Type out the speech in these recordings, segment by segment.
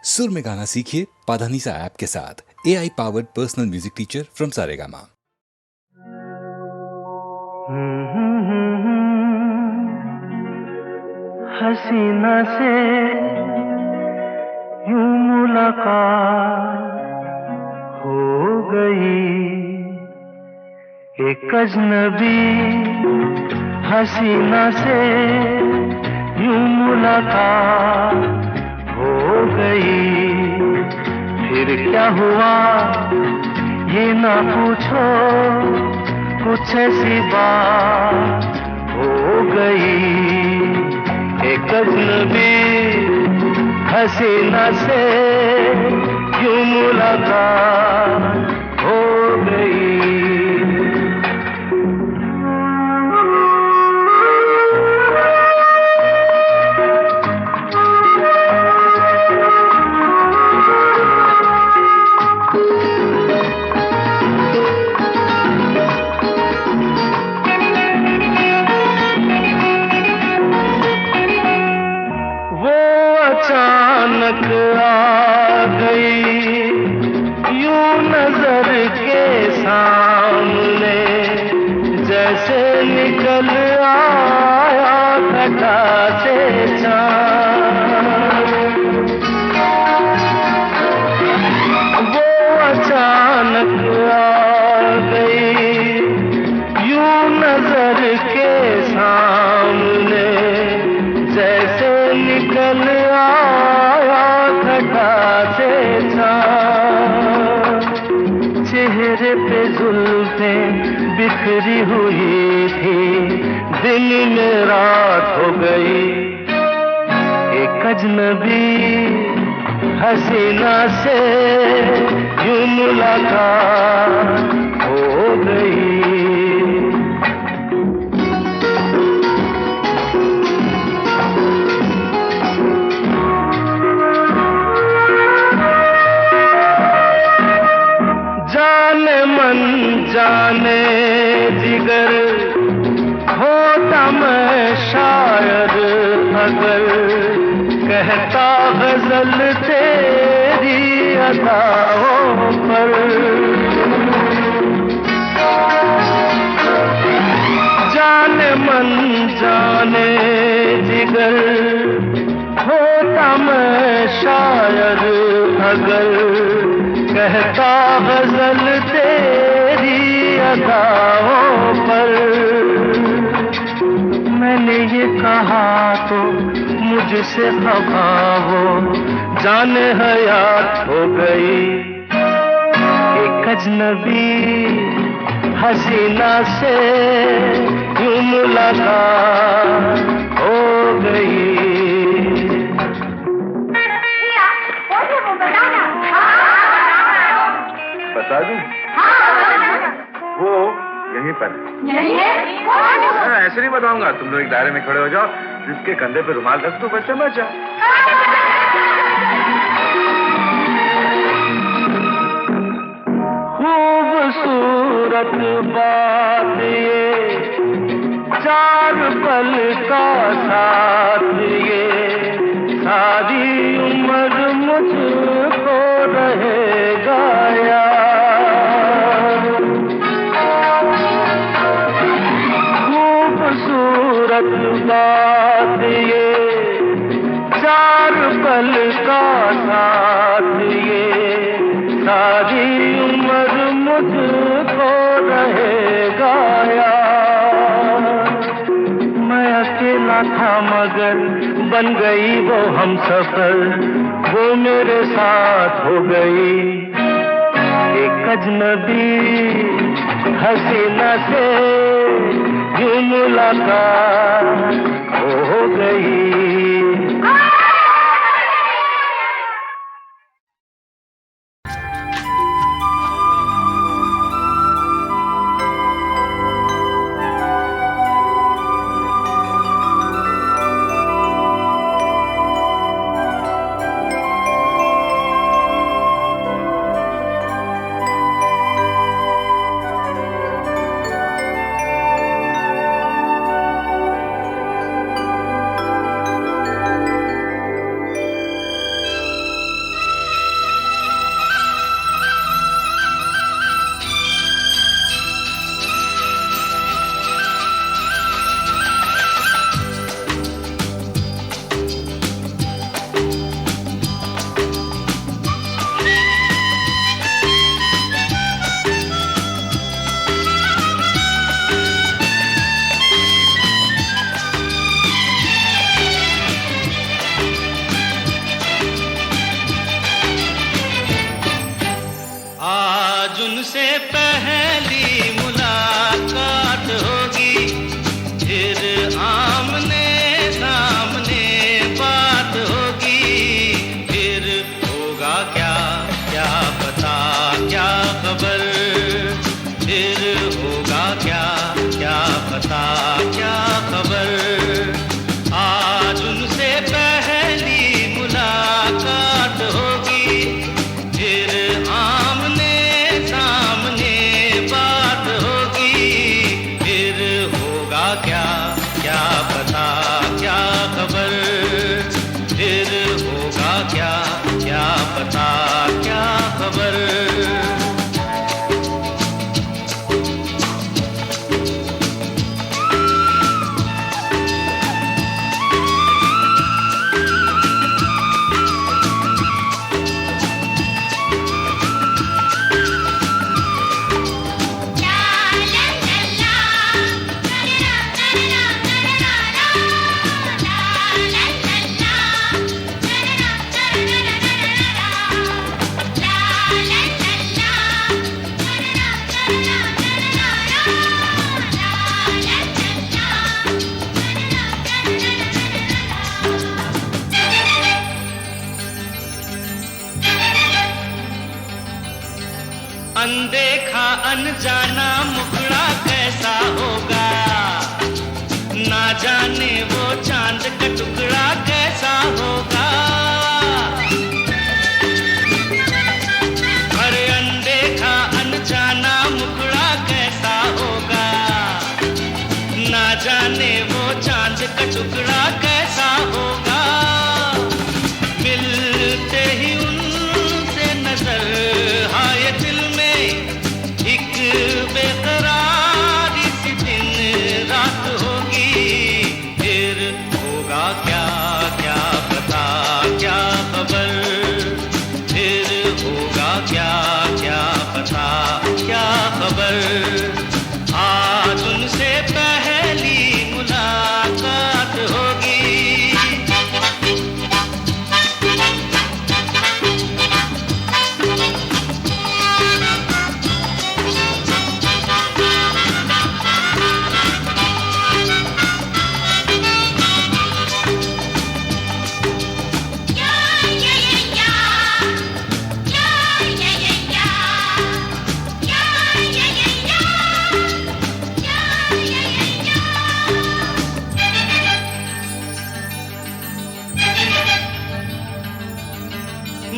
सुर में गाना सीखिए पाधानीसा ऐप के साथ। AI powered personal music teacher from Saregama. हसीना से यूं मुलाकात हो गई, एक अजनबी हसीना से यूं मुलाकात हो गई। फिर क्या हुआ ये ना पूछो, कुछ ऐसी बात हो गई। एक अजनबी हसीना से यूं मुलाकात हो गई। अचानक आ गई यूं नजर के सामने, जैसे निकल आया घटा से चाँद। वो अचानक आ गई यूं नजर के सामने, जैसे निकल चेहरे पे जुल्फें बिखरी हुई थी, दिल में रात हो गई। एक अजनबी हसीना से यूं मुलाकात हो गई। जाने जिगर होता मैं शायद अगर, कहता गजल तेरी अदाओं पर। जाने मन जाने जिगर होता मैं शायद अगर, कहता गजल तेरी अदाओं पर। मैंने ये कहा तो मुझसे खफा वो जाने हयात हो गई। एक अजनबी हसीना से यूं मुलाकात हो गई। बता दूं? वो यहीं पर ऐसे नहीं बताऊंगा। तुम लोग एक दायरे में खड़े हो जाओ, जिसके कंधे पे रुमाल रख दो, बस समझ जाओ। खूबसूरत बात ये, चार पल का साथ ये, सारी उम्र मुझको रहेगा याद। खूबसूरत बात ये, चार पल का साथ ये, सारी उम्र मुझको रहेगा याद। मैं अकेला था मगर बन गई वो हमसफर, वो मेरे साथ हो गई। एक अजनबी हसीना से यूं मुलाकात हो गई। पहली मुलाकात होगी, फिर आमने सामने बात होगी, फिर होगा क्या क्या पता क्या खबर, फिर होगा क्या क्या पता क्या खबर। आज उनसे पहली मुलाकात होगी, फिर आमने सामने बात होगी, फिर होगा क्या क्या पता क्या खबर, फिर होगा क्या क्या पता क्या खबर। अनदेखा अनजाना मुखड़ा कैसा होगा, ना जाने वो चांद का टुकड़ा कैसा होगा। अरे अनदेखा अनजाना मुखड़ा कैसा होगा, ना जाने वो चांद का टुकड़ा कैसा होगा। मिलते ही उनसे नजर आए दिल में एक बेकरारी सी दिन रात होगी, फिर होगा क्या क्या पता क्या खबर, फिर होगा क्या क्या पता क्या खबर। आज उनसे पहली मुलाकात होगी।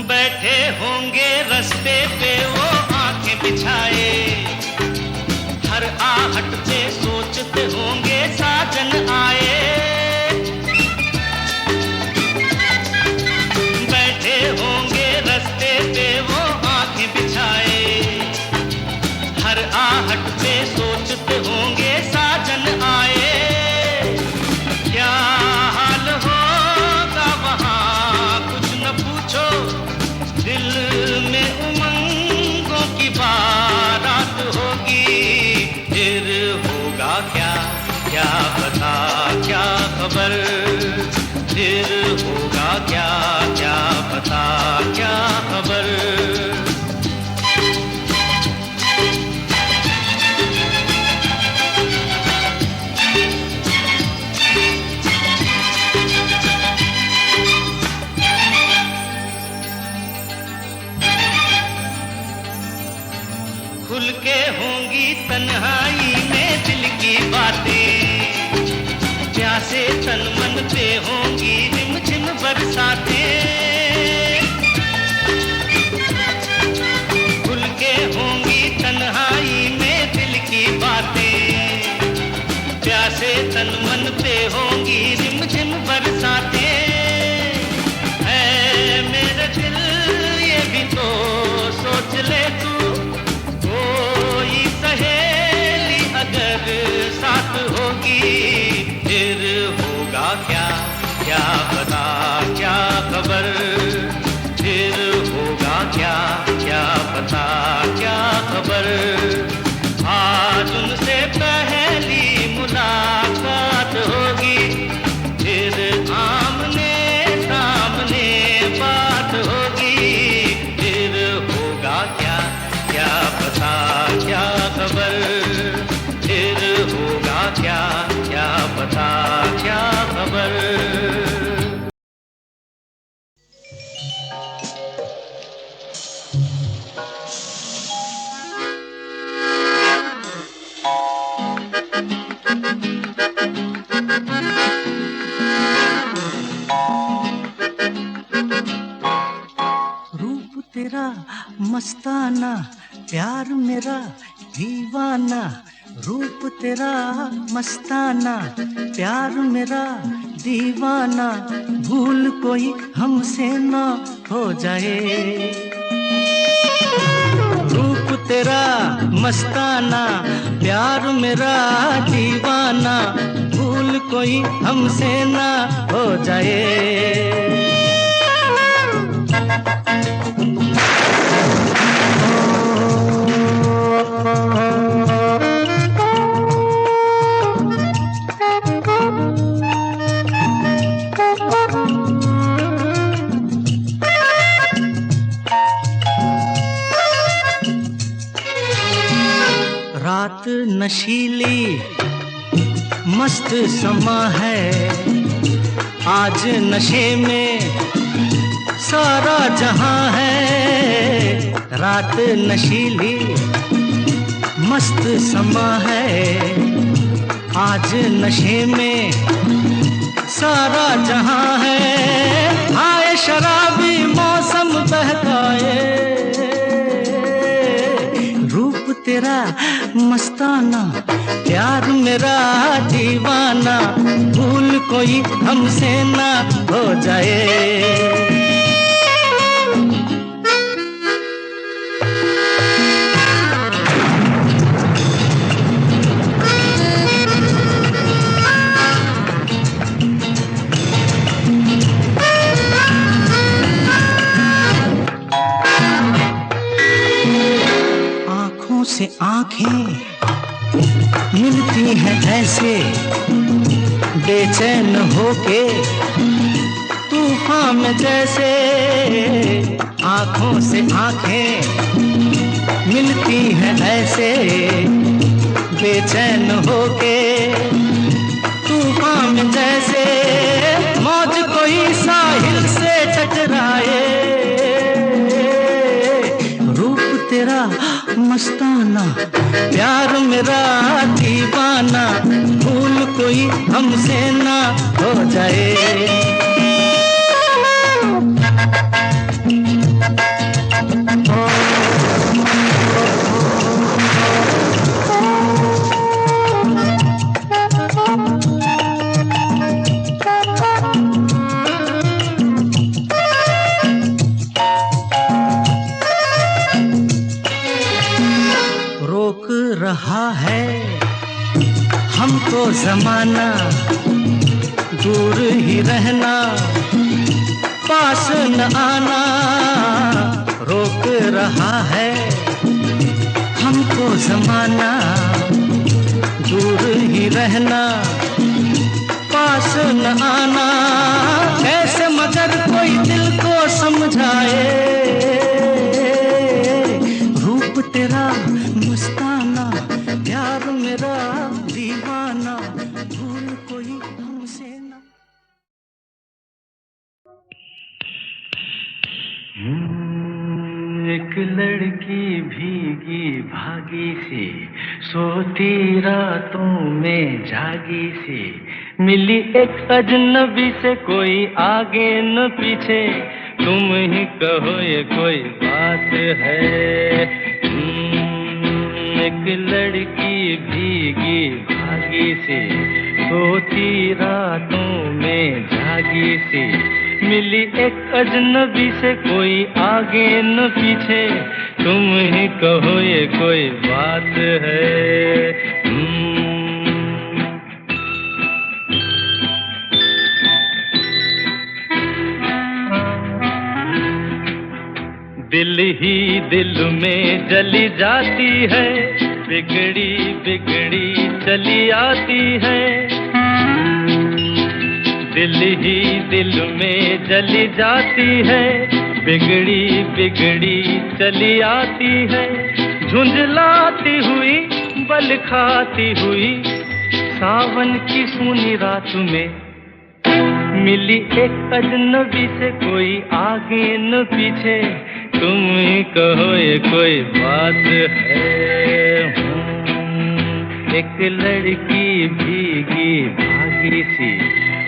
बैठे होंगे रस्ते पे वो आंखें बिछाए, हर आहट पे सोचते होंगे साजन आए। बैठे होंगे रस्ते पे वो आंखें बिछाए, हर आहट पे सोचते होंगे साजन आए। क्या हाल होगा वहाँ कुछ न पूछो, दिल में उमंगों की बारात होगी, फिर होगा क्या क्या पता क्या खबर, फिर होगा क्या क्या पता क्या खबर। खुल के होंगी तन्हाई में दिल की बातें, प्यासे तन मन पे होंगी रिमझिम बरसातें। खुल के होंगी तन्हाई में दिल की बातें, प्यासे तन मन पे होंगी रिमझिम बरसातें। है मेरे दिल ये भी तो सोच ले तू, सहेली अगर साथ होगी, फिर होगा क्या क्या पता क्या खबर, फिर होगा क्या क्या पता क्या खबर। आज उनसे पहली मुलाकात होगी, फिर आमने सामने बात होगी, फिर होगा क्या क्या पता रूप तेरा मस्ताना, प्यार मेरा दीवाना। रूप तेरा मस्ताना, प्यार मेरा दीवाना। भूल कोई हमसे ना हो जाए। रूप तेरा मस्ताना, प्यार मेरा दीवाना। भूल कोई हमसे ना हो जाए। रात नशीली मस्त समा है, आज नशे में सारा जहां है। रात नशीली मस्त समा है, आज नशे में सारा जहां है। आए शराबी मौसम बहकाए, रूप तेरा मस्ताना, प्यार मेरा दीवाना। भूल कोई हमसे ना हो जाए। से आंखें मिलती हैं ऐसे, बेचैन होके तूफान में जैसे। आंखों से आंखें मिलती हैं ऐसे, बेचैन होके तूफान में जैसे। मौज कोई साहिल से टकराए, रूप तेरा मस्ताना, प्यार मेरा दीवाना। भूल कोई हमसे ना हो जाए। रोक रहा है हमको ज़माना, दूर ही रहना, पास न आना। रोक रहा है हमको ज़माना, दूर ही रहना, पास न आना। कैसे मगर कोई दिल को समझाए, रूप तेरा मस्ताना, प्यार मेरा दीवाना। भूल कोई हमसे ना। एक लड़की भीगी भागी सी, सोती रातों में जागी सी। मिली एक अजनबी से, कोई आगे न पीछे। तुम ही कहो ये कोई बात है। एक लड़की भीगी भागी सी, सोती रातों में जागी सी। मिली एक अजनबी से, कोई आगे न पीछे। तुम ही कहो ये कोई बात है। दिल ही दिल में जली जाती है, बिगड़ी बिगड़ी चली आती है। दिल ही दिल में जली जाती है, बिगड़ी बिगड़ी चली आती है। झुंझलाती हुई बल खाती हुई, सावन की सूनी रात में मिली एक अजनबी से, कोई आगे न पीछे। तुम ही कहो ये कोई बात है। एक लड़की भीगी भागी सी,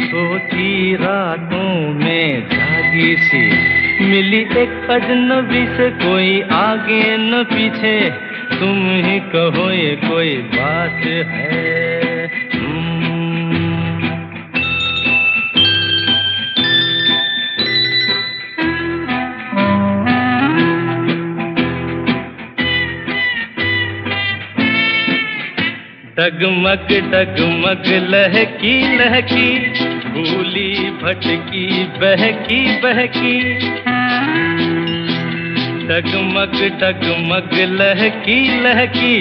सोती रातों में जागी सी। मिली एक अजनबी से कोई आगे न पीछे, तुम ही कहो ये कोई बात है। डगमग डगमग लहकी लहकी, भूली भटकी बहकी बहकी। डगमग डगमग लहकी लहकी,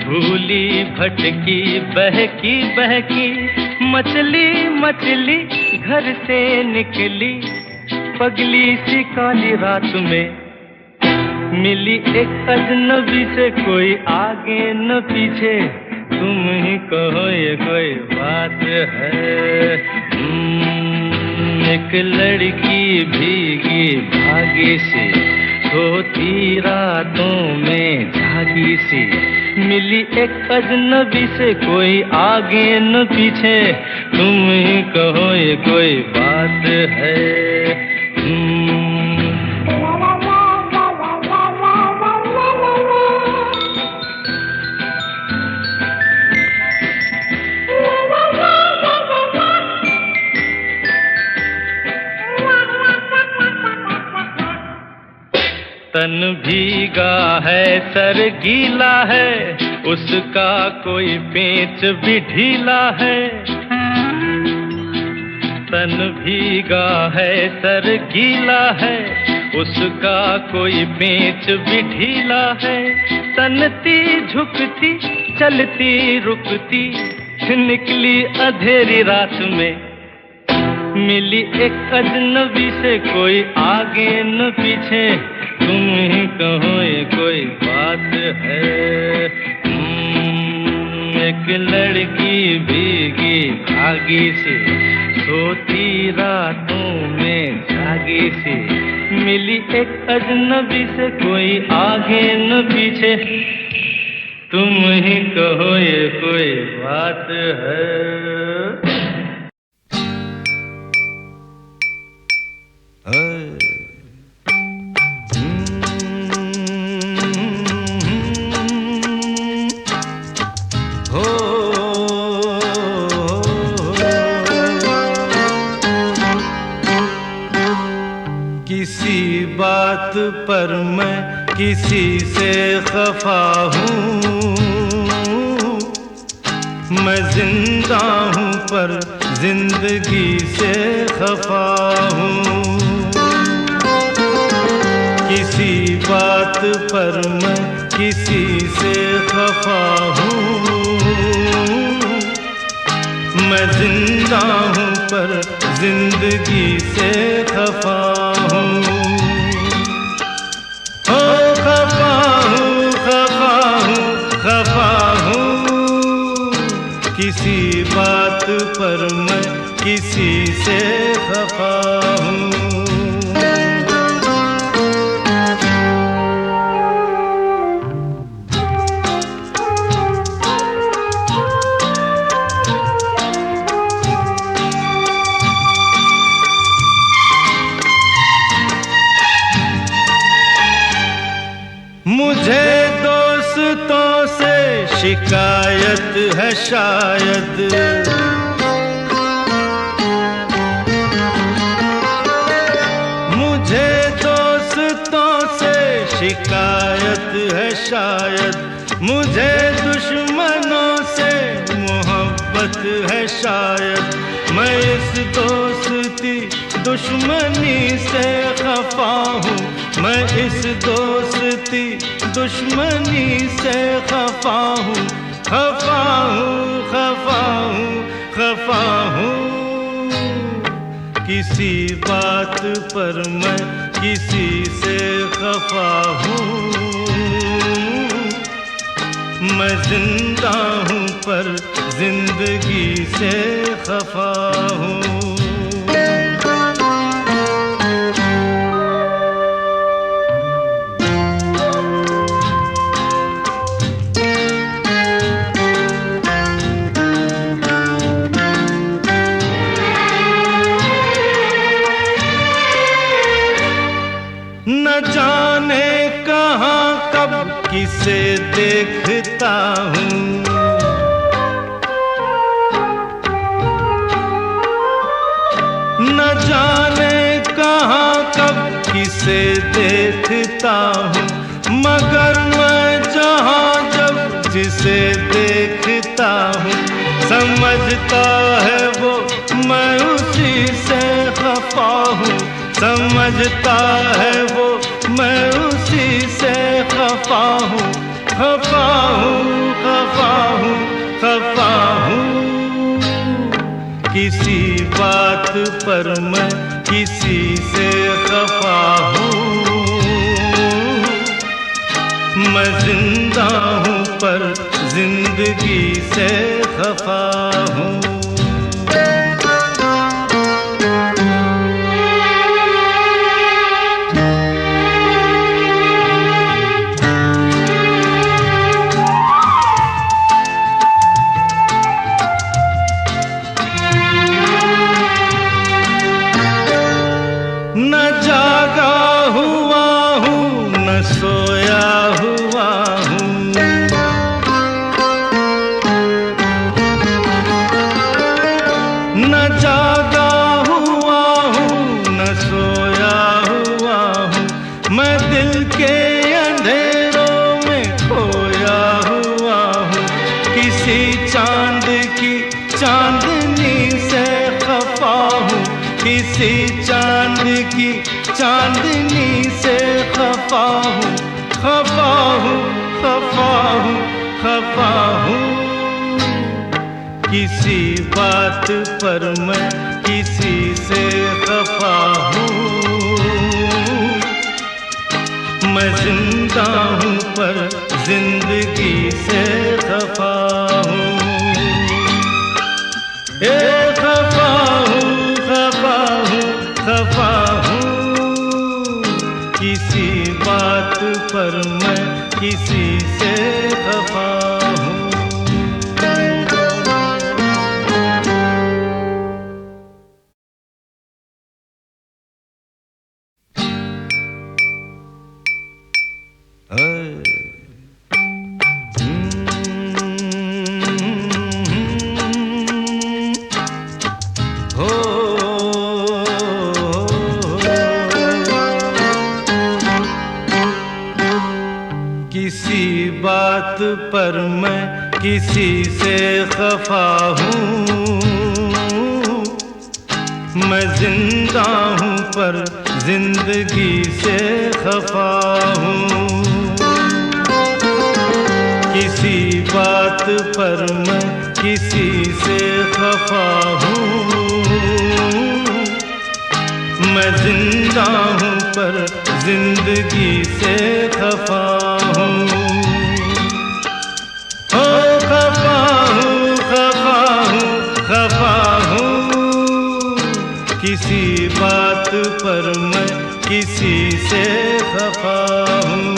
भूली भटकी बहकी बहकी। मछली मछली घर से निकली, पगली सी काली रात में, मिली एक अजनबी से कोई आगे न पीछे, तुम ही कहो ये कोई बात है। एक लड़की भीगी भागी सी, सोती रातों में जागी सी, मिली एक अजनबी से कोई आगे न पीछे, तुम ही कहो ये कोई बात है। तन भीगा है सर गीला है, उसका कोई पेच भी ढीला है। तन भीगा है सर गीला है, उसका कोई पेच भी ढीला है। तनती झुकती चलती रुकती, निकली अंधेरी रात में, मिली एक अजनबी से कोई आगे न पीछे, तुम ही कहो ये कोई बात है। एक लड़की भीगी भागी सी, सोती रातों में जागी सी, मिली एक अजनबी से कोई आगे न पीछे, तुम ही कहो ये कोई बात है। किसी बात पर मैं किसी से खफा हूँ, मैं जिंदा हूँ पर जिंदगी से खफा हूँ। किसी बात पर मैं किसी से खफा हूँ, मैं जिंदा हूँ पर जिंदगी से खफा हूँ। ओ खफा हूँ खफा हूँ खफा हूँ, किसी बात पर मैं किसी से खफा हूँ। मुझे दोस्तों से शिकायत है शायद, मुझे दोस्तों से शिकायत है शायद, मुझे दुश्मनों से मोहब्बत है शायद। मैं इस दोस्ती दुश्मनी से खफा हूँ, मैं इस दोस्ती दुश्मनी से खफा हूँ। खफा हूँ खफा हूँ खफा हूँ, किसी बात पर मैं किसी से खफा हूँ। मैं जिंदा हूँ पर जिंदगी से खफा हूँ। जाने कहाँ कब किसे देखता हूँ, न जाने कहाँ कब किसे देखता हूँ, मगर मैं जहाँ जब जिसे देखता हूँ, समझता है वो मैं उसी से खफा हूँ, समझता है वो मैं उसी से खफा हूँ, खफा हूँ, खफा हूँ, खफा हूँ। किसी बात पर मैं किसी से खफा हूँ, मैं जिंदा हूँ पर जिंदगी से खफा हूँ। न जागा हुआ हूँ न सोया हुआ हूँ, न जागा हुआ हूँ न सोया हुआ हूँ, मैं दिल के अंधेरों में खोया हुआ हूँ, किसी चांद की चांदनी से खफा हूँ, किसी चांद की चांदनी से खफा हूँ, खफा हूँ, खफा हूँ, खफा हूँ। किसी बात पर मैं किसी से खफा हूँ, मैं जिंदा हूँ पर जिंदगी से खफा हूँ, खफा हूँ, खफा हूँ, खफा हूँ। किसी बात पर मैं किसी से खफा हूँ। किसी बात पर मैं किसी से खफा हूँ, मैं जिंदा हूँ पर जिंदगी से खफा हूँ, किसी बात पर मैं किसी से खफा हूँ, मैं जिंदा हूँ पर जिंदगी से खफा हूँ, खफा हूँ, खफा हूँ, खफा हूँ। किसी बात पर मैं किसी से खफा हूँ।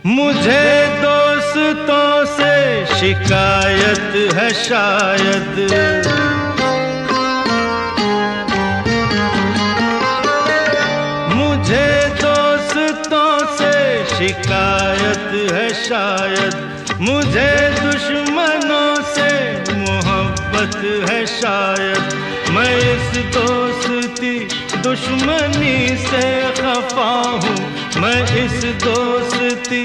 मुझे दोस्तों से शिकायत है शायद, मुझे दोस्तों से शिकायत है शायद, मुझे दुश्मनों से मोहब्बत है शायद, मैं इस दोस्ती दुश्मनी से खफा हूँ, मैं इस दोस्ती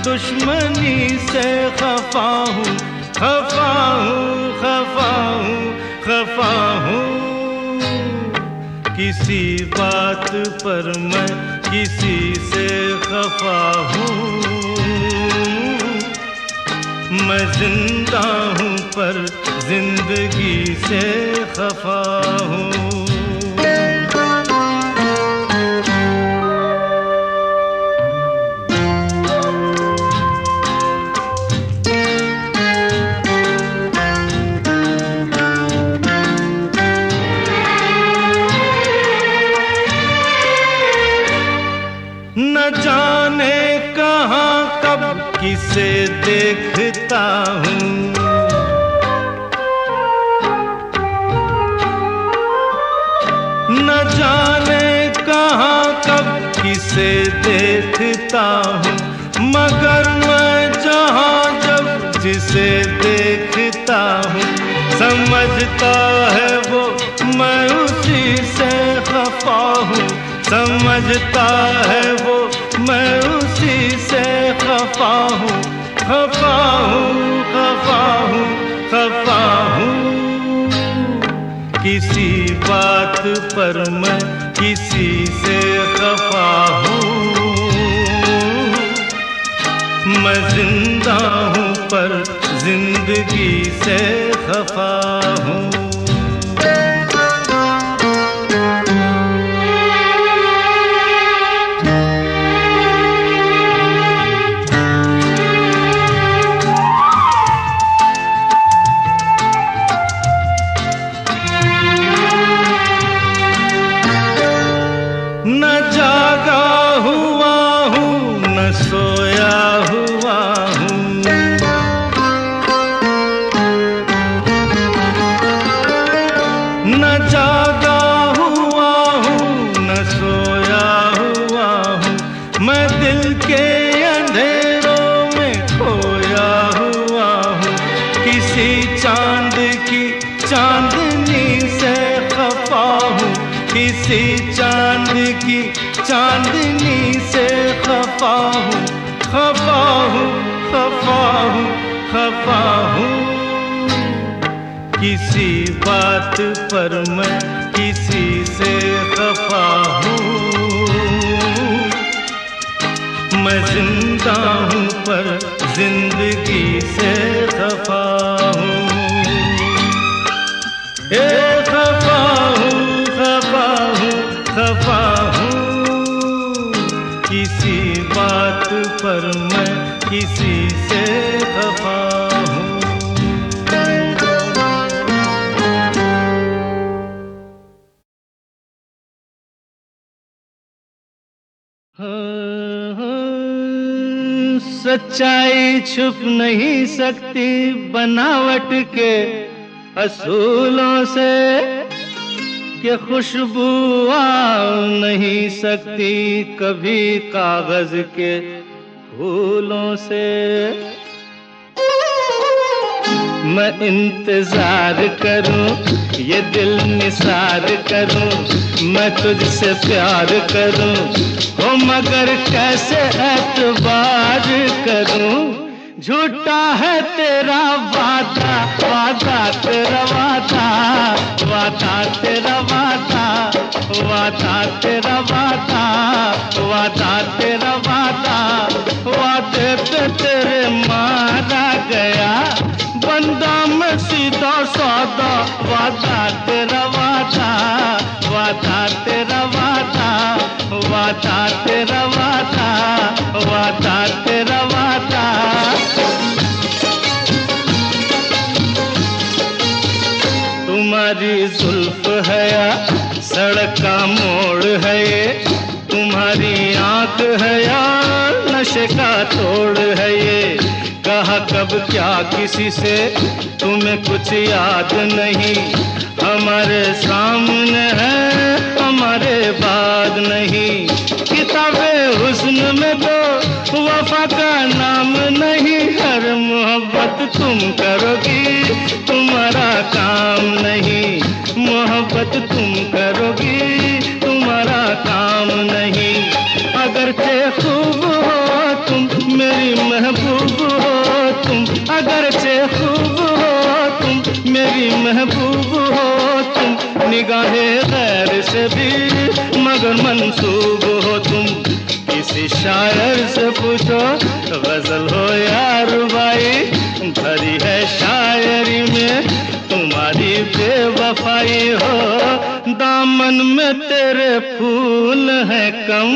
दुश्मनी से खफा हूँ, खफा हूँ, खफा हूँ, खफा हूँ। किसी बात पर मैं किसी से खफा हूँ, मैं जिंदा हूँ पर जिंदगी से खफा हूँ। न जाने कहाँ कब किसे देखता हूँ, न जाने कहाँ कब किसे देखता हूँ, मगर मैं जहाँ जब जिसे देखता हूँ, समझता है वो मैं उसी से खफा हूँ, समझता है वो मैं उसी से खफा हूँ, खफा हूँ, खफा हूँ, खफा हूँ। किसी बात पर मैं किसी से खफा हूँ, मैं जिंदा हूँ पर जिंदगी से खफा हूँ। न जागा हुआ हूँ न सोया हुआ हूँ, न जागा हुआ हूँ न सोया हुआ हूँ, मैं दिल के अंधेरों में खोया हुआ हूँ, किसी चांद की चांदनी से खफा हूँ, किसी चांद की चांदनी से खफा हूँ, खफा हूँ, खफा हूँ, खफा हूँ। किसी बात पर मैं किसी से खफा हूँ, मैं जिंदा हूँ पर जिंदगी से खफा हूँ, खफा हूँ, खफा हूँ, खफा हूँ। किसी बात पर मैं किसी से खफा हूँ। सच्चाई छुप नहीं सकती बनावट के असूलों से, कि खुशबू आ नहीं सकती कभी कागज के फूलों से। मैं इंतजार करूं ये दिल निसार करूं, मैं तुझसे प्यार करूं हो मगर कैसे एतबार करूं। झूठा है तेरा वादा, वादा तेरा वादा, वादा तेरा वादा, वादा तेरा वादा, वादा तेरा वादा, वादे पे तेरे मारा गया बंदा मैं सीधा सादा। वादा तेरा वादा, वादा तेरा वादा, वादा तेरा वादा, वादा तेरा वादा। तुम्हारी जुल्फ है या सड़क का मोड़ है ये, तुम्हारी आंख है या नशे का तोड़ है ये। कहा कब क्या किसी से तुम्हें कुछ याद नहीं, हमारे सामने है हमारे बाद नहीं। किताबे हुस्न में तो वफा का नाम नहीं, हर मोहब्बत तुम करोगी तुम्हारा काम नहीं, मोहब्बत तुम करोगी तुम्हारा काम नहीं। अगरचे खूब हो तुम मेरी महबूब हो तुम, अगरचे खूब हो तुम मेरी महबूब हो तुम। निगाहे गैर से भी मगर मंसूब हो तुम। किसी शायर से पूछो गजल हो या रुबाई, भरी है शायरी में तुम्हारी बेवफाई हो। दामन में तेरे फूल है कम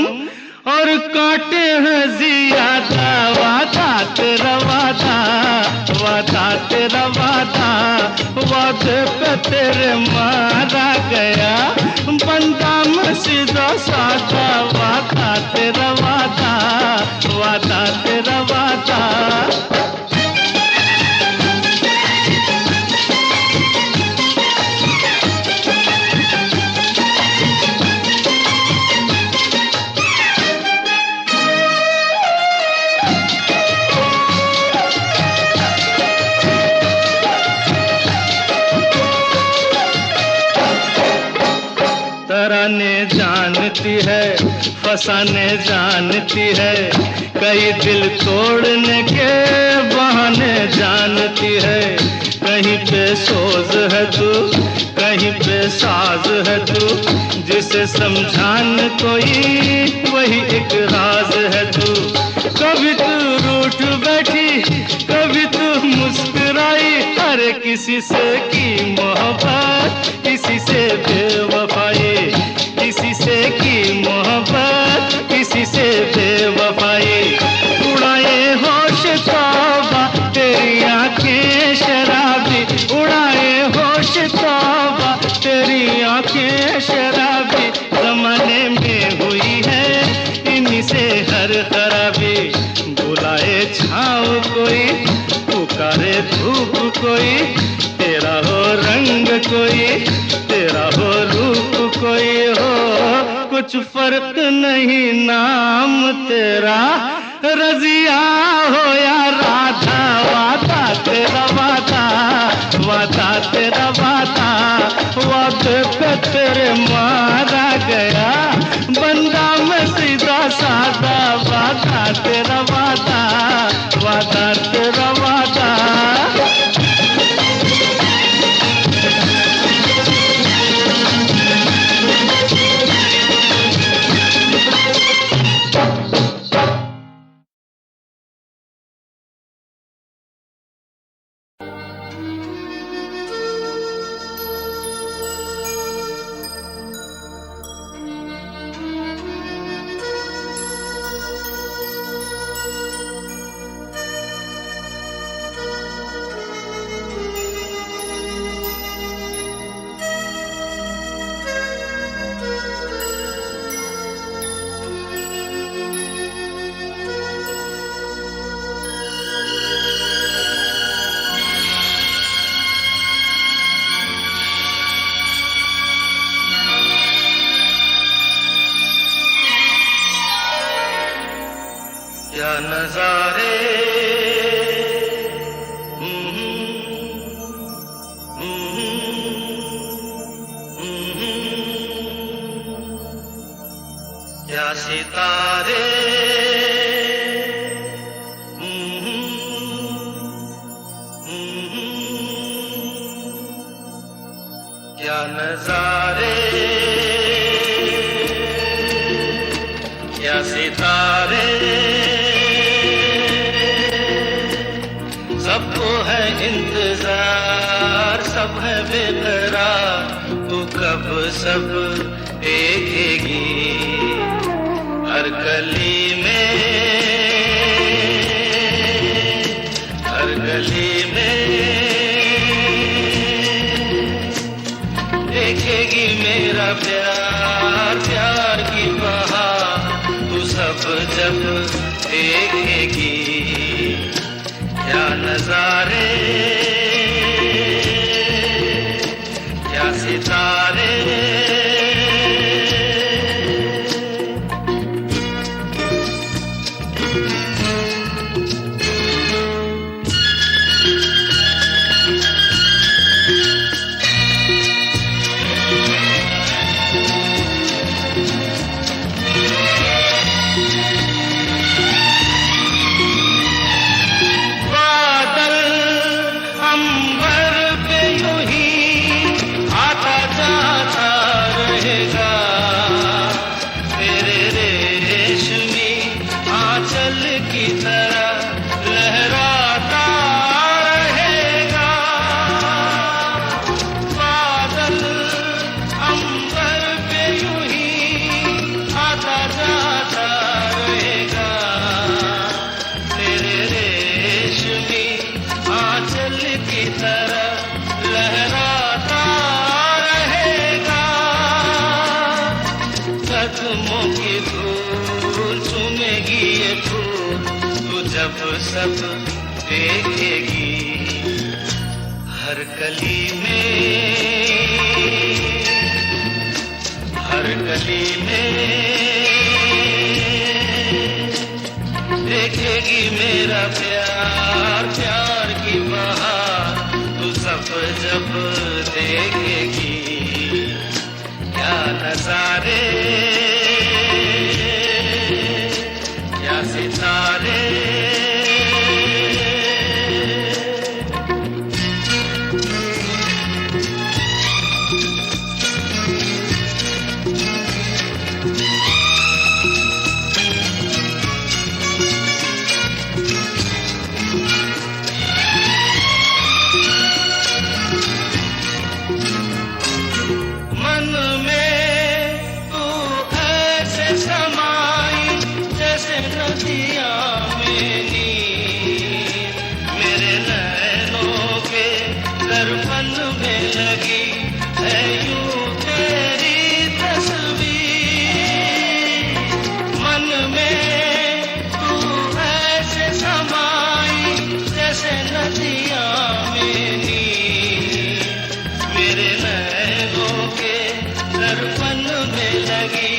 और कांटे हैं ज्यादा। वादा तेरा वादा, वादा तेरा वादा, वादे पे तेरे मारा गया बंदा मैं सीधा साधा। वादा तेरा वादा, फसाने जानती है, फसाने जानती है, कई दिल तोड़ने के बहाने जानती है। कहीं पे सोज है तू, कहीं पे साज है तू, जिसे समझान कोई वही एक राज है तू। कभी तू रूठ बैठी, कभी तू मुस्कुराई, हर किसी से की मोहब्बत, किसी से बेवफाई, किसी से की मोहब्बत, किसी से बेवफाई। उड़ाए होश तौबा तेरी आंखें शराबी, उड़ाए होश तौबा तेरी आंखें शराबी। जमाने में हुई है इन्हीं से हर खराबी। बुलाए छाँव कोई, पुकारे धूप कोई, तेरा हो रंग कोई, तेरा हो रूप कोई हो, कुछ फर्क नहीं नाम तेरा रजिया हो या राधा। वादा तेरा वादा, वादा तेरा वादा, वादे पे तेरे मारा गया बंदा मैं सीधा सादा। वादा तेरा वादा, वादा तेरा वादा। क्या नजारे, क्या सितारे, क्या नजारे, क्या सितारे। सबको है इंतजार, सब है बेकरार, तू कब सब देखेगी। हर गली में, हर गली में देखेगी मेरा प्यार, प्यार की बहार, तू सब जब देखेगी। क्या नजारे, क्या सितारे। जब सब देखेगी। हर गली में, हर गली में देखेगी मेरा प्यार, प्यार की बहार, तू सब जब देखेगी। क्या नजारे, लगी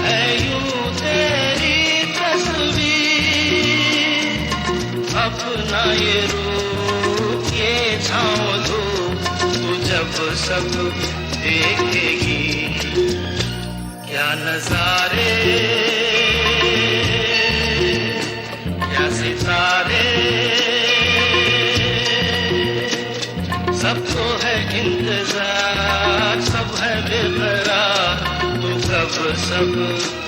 है यूं तेरी तस्वीर, अपना ये रूप ये छाँव धूप तू जब सब देखेगी, क्या नजारे क्या सितारे, सबको है इंतजार सब है बेकरार, तू कब सब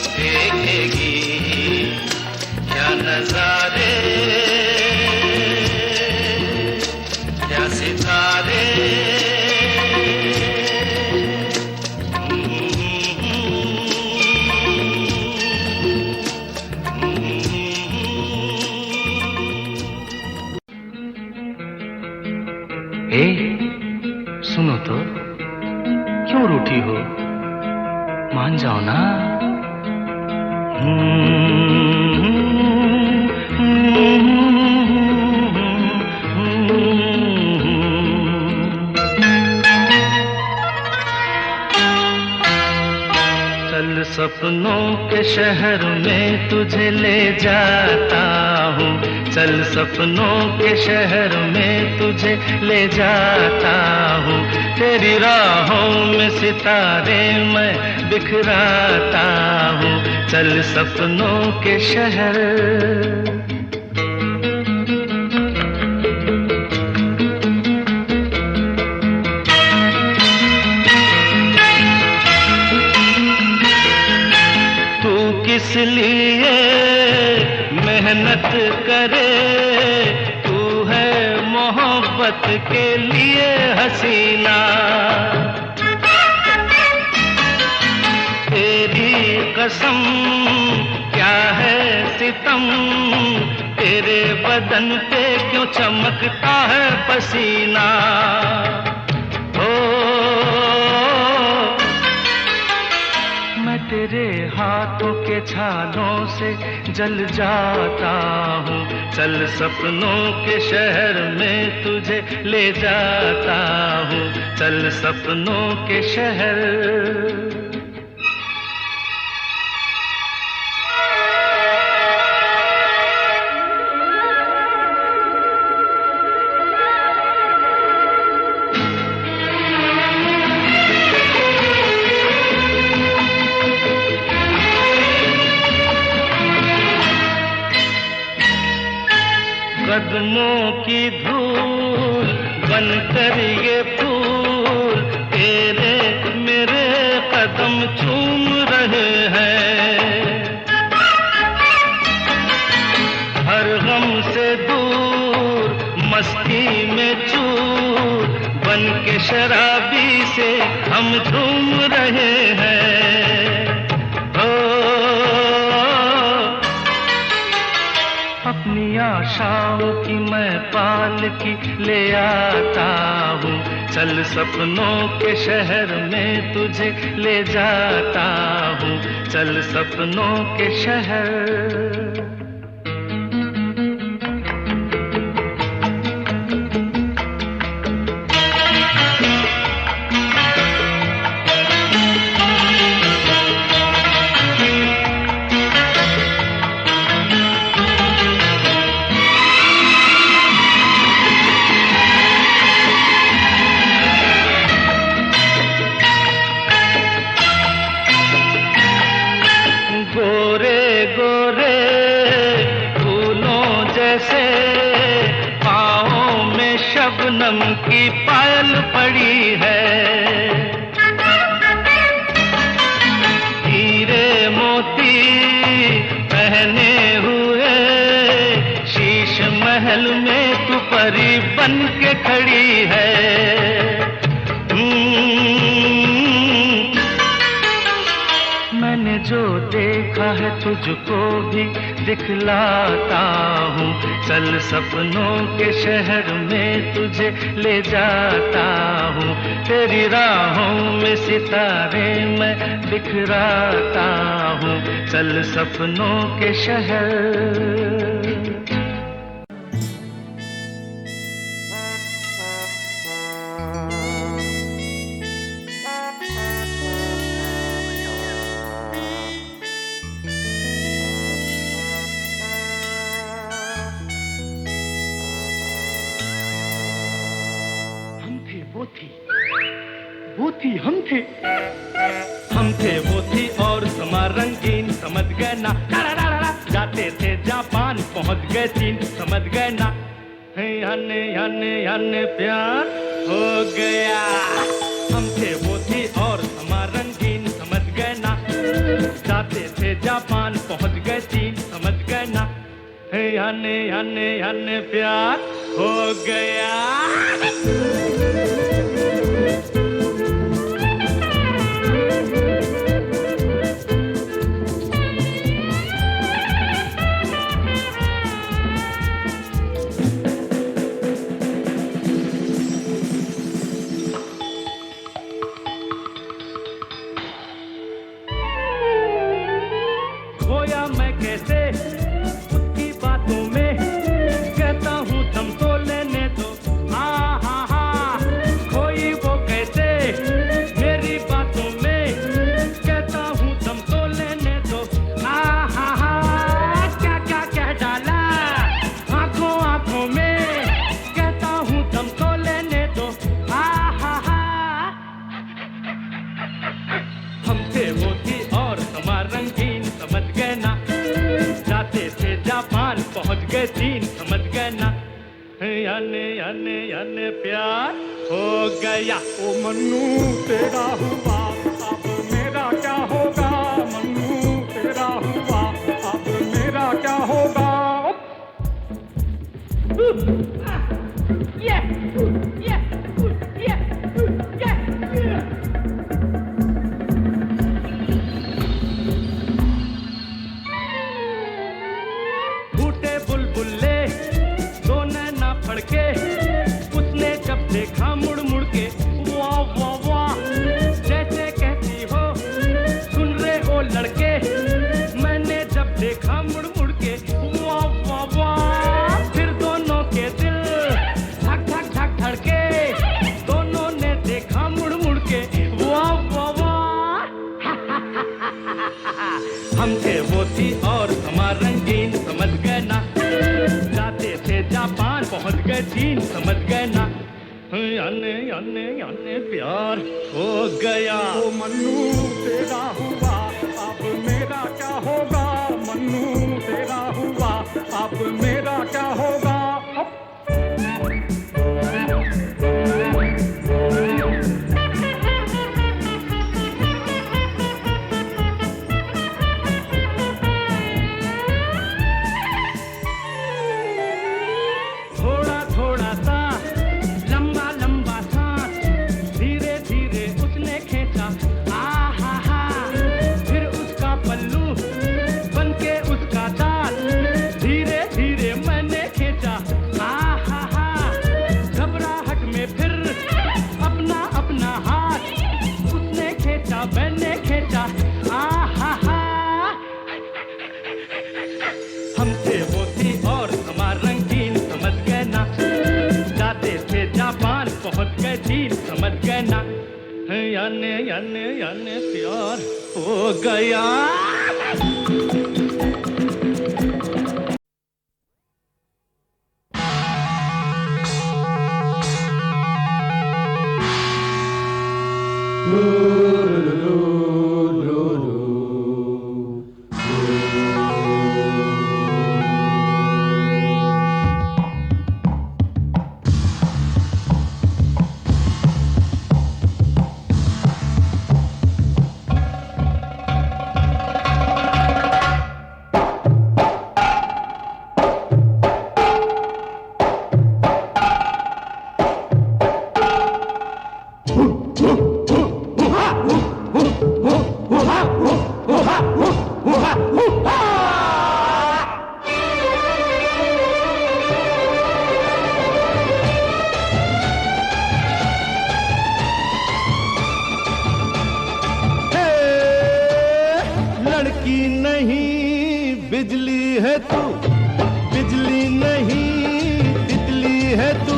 देखेगी, क्या नजारे क्या सितारे। सुनो तो, क्यों रूठी हो, मान जाओ ना। चल सपनों के शहर में तुझे ले जाता हूँ, चल सपनों के शहर में तुझे ले जाता हूँ, तेरी राहों में सितारे मैं बिखराता हूँ, चल सपनों के शहर। किस लिए मेहनत करे, तू है मोहब्बत के लिए हसीना, तेरी कसम क्या है सितम, तेरे बदन पे क्यों चमकता है पसीना। तेरे हाथों के छालों से जल जाता हूँ, चल सपनों के शहर में तुझे ले जाता हूँ, चल सपनों के शहर। कदमों की धूल बनकर ये फूल तेरे मेरे कदम चूम रहे हैं, हर गम से दूर मस्ती में चूर बन के शराबी से हम झूम रहे हैं। अपनी आशाओं की मैं पालकी ले आता हूँ, चल सपनों के शहर में तुझे ले जाता हूँ, चल सपनों के शहर। शबनम की पायल पड़ी है, हीरे मोती पहने हुए शीश महल में तू परी बन के खड़ी है। मैंने जो देखा है तुझको भी दिखलाता हूँ, चल सपनों के शहर में तुझे ले जाता हूँ, तेरी राहों में सितारे मैं बिखराता हूँ, चल सपनों के शहर। थी हम थे वो थी और समा रंगीन, समझ गए ना। जाते थे जापान पहुंच गए चीन, समझ गए ना। याने प्यार हो गया। हम थे वो थी और समा रंगीन, समझ गए ना। जाते थे जापान पहुंच गए चीन, समझ गए ना। याने प्यार हो गया। खोया मैं कैसे उसकी बातों में, कहता हूँ थम तो लेने दो। खोई वो कैसे मेरी बातों में, कहता हूँ थम तो लेने दो। क्या क्या कह डाला आंखों में, कहता हूँ थम तो लेने दो। हम थे वो थी और समा रंगीन, समझ गए ना। जाते थे जापान पहुंच गए चीन, समझ गए ना। याने प्यार हो गया। ओ मन्नू तेरा हुआ अब मेरा क्या होगा, मन्नू तेरा हुआ अब मेरा क्या होगा। फूटे बुलबुल्ले दो नैना फड़के, उसने जब देखा मुड़ मुड़ के, वाह वाह वाह। जैसे कहती हो सुन रहे हो लड़के, मैंने जब देखा मुड़ मुड़ के, वाह वाह वाह। फिर दोनों के दिल धक धक धक धड़के, दोनों ने देखा मुड़ मुड़ के, वाह वाह वाह। हम थे वो थी और समा रंगीन, समझ गए ना। जाते थे जापान पहुंच गए चीन, समझ गए ना। याने प्यार हो गया। ओ मन्नू तेरा हुआ अब मेरा क्या होगा, मन्नू तेरा हुआ अब मेरा क्या होगा। थोड़ा थोड़ा सा लंबा लंबा सांस, धीरे धीरे उसने खींचा। फिर उसका पल्लू बन के उसका दाल, धीरे धीरे मैंने खींचा। घबराहट में फिर अपना अपना हाथ उसने खींचा, मैंने खींचा। हम थे वो थी और समा रंगीन, समझ गए ना। जाते थे जापान पहुंच गए चीन, समझ गए ना। याने प्यार हो गया। लड़की नहीं बिजली है तू, बिजली नहीं तितली है तू।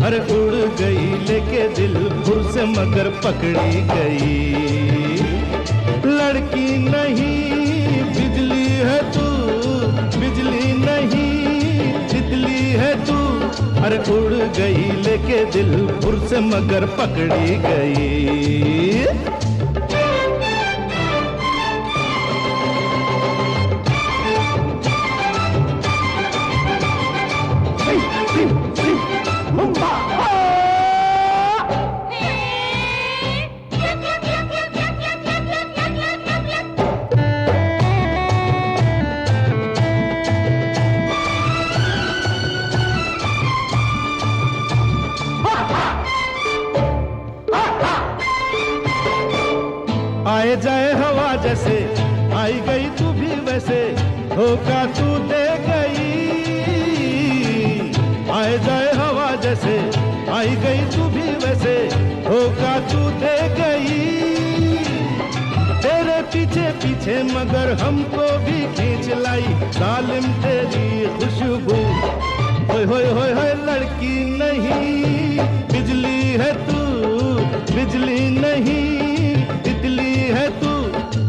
अरे उड़ गई लेके दिल फुर से मगर पकड़ी गई। लड़की नहीं बिजली है तू, बिजली नहीं तितली है तू। अरे उड़ गई लेके दिल फुर से मगर पकड़ी गई। आए जाए हवा जैसे आई गई तू भी वैसे धोखा तू दे गई। आए जाए हवा जैसे आई गई तू भी वैसे धोखा तू दे गई। तेरे पीछे पीछे मगर हमको भी खींच लाई जालिम तेरी खुशबू। होय होय होय होय लड़की नहीं बिजली है तू, बिजली नहीं तितली है तू।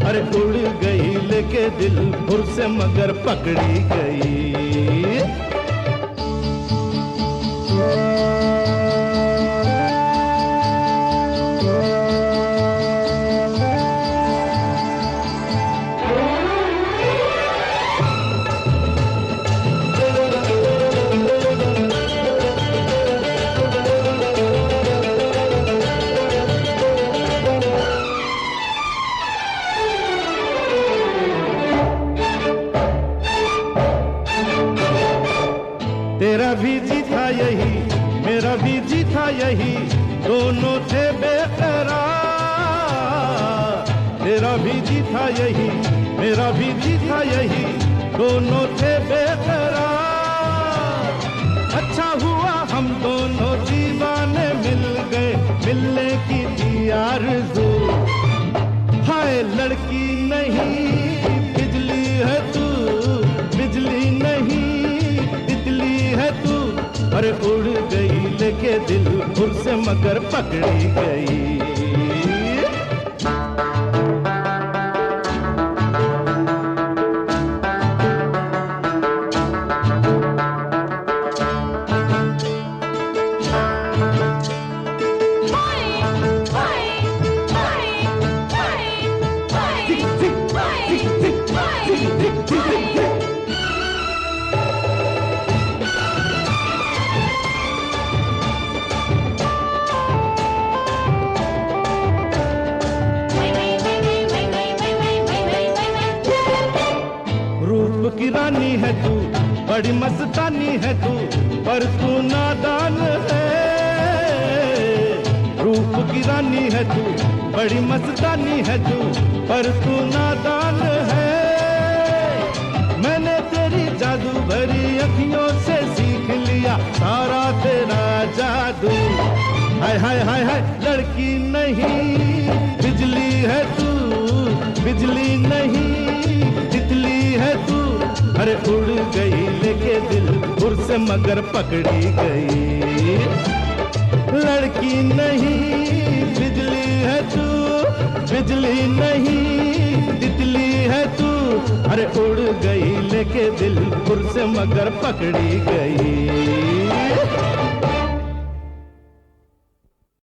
अरे उड़ गई लेके दिल फुर से मगर पकड़ी गई। तेरा भी जी था यही मेरा भी जी था यही दोनों थे बेकरार। तेरा भी जी था यही मेरा भी जी था यही दोनों थे बेकरार। अच्छा हुआ हम दोनों दीवाने मिल गए मिलने की थी आरज़ू। हाय लड़की नहीं बिजली है तू, बिजली नहीं है तू। अरे उड़ गई लेके दिल फुर से मगर पकड़ी गई। की रानी है तू बड़ी मस्तानी है तू पर तू नादान है। रूप की रानी है तू बड़ी मस्तानी है तू पर तू नादान है। मैंने तेरी जादू भरी अखियों से सीख लिया सारा तेरा जादू। हाय हाय हाय हाय लड़की नहीं बिजली है तू, बिजली नहीं तितली है तू। अरे उड़ गई लेके दिल फुर से मगर पकड़ी गई। लड़की नहीं बिजली है तू, बिजली नहीं तितली है तू। अरे उड़ गई लेके दिल फुर से मगर पकड़ी गई।